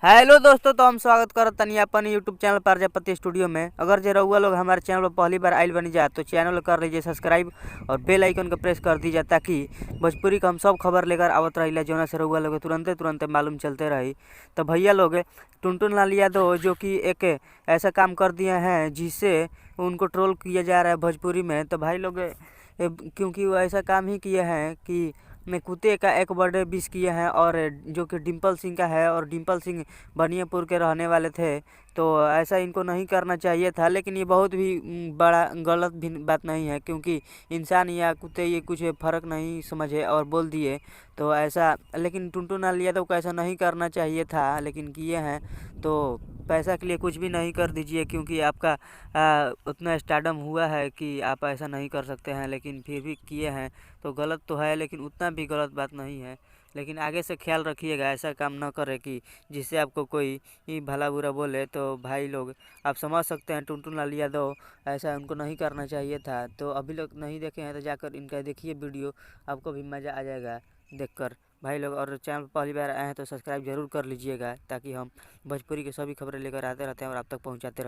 Hello दोस्तों, तो हम स्वागत करत तनी अपन यूट्यूब चैनल प्रजापति स्टूडियो में। अगर जे रउआ लोग हमारे चैनल पर पहली बार आइल बनी जा तो चैनल कर लीजिए सब्सक्राइब और बेल आइकन को प्रेस कर दीजिए ताकि भोजपुरी का हम सब खबर लेकर आवत रहिला, जौना से रउआ लोग तुरंते मालूम चलते रही। तो भैया लोग, टुनटुन लाल यादव जो कि एक ऐसा काम कर दिए हैं जिससे उनको ट्रोल किया जा रहा है भोजपुरी में। तो भाई लोग क्योंकि वो ऐसा काम ही किए हैं कि ने कुत्ते का एक बर्थडे विश किए हैं, और जो कि डिम्पल सिंह का है, और डिम्पल सिंह बनियापुर के रहने वाले थे। तो ऐसा इनको नहीं करना चाहिए था, लेकिन ये बहुत भी बड़ा गलत भी बात नहीं है, क्योंकि इंसान या कुत्ते ये कुछ फ़र्क नहीं समझे और बोल दिए। तो ऐसा, लेकिन टुनटुन लाल यादव को ऐसा नहीं करना चाहिए था, लेकिन किए हैं। तो पैसा के लिए कुछ भी नहीं कर दीजिए, क्योंकि आपका उतना स्टारडम हुआ है कि आप ऐसा नहीं कर सकते हैं, लेकिन फिर भी किए हैं। तो गलत तो है, लेकिन उतना भी गलत बात नहीं है। लेकिन आगे से ख्याल रखिएगा, ऐसा काम न करें कि जिससे आपको कोई भला बुरा बोले। तो भाई लोग, आप समझ सकते हैं टुनटुन लाल यादव, ऐसा उनको नहीं करना चाहिए था। तो अभी लोग नहीं देखे हैं तो जाकर इनका देखिए वीडियो, आपको भी मज़ा आ जाएगा देखकर भाई लोग। और चैनल पर पहली बार आए हैं तो सब्सक्राइब जरूर कर लीजिएगा, ताकि हम भोजपुरी की सभी खबरें लेकर आते रहते हैं और आप तक पहुँचाते रहते हैं।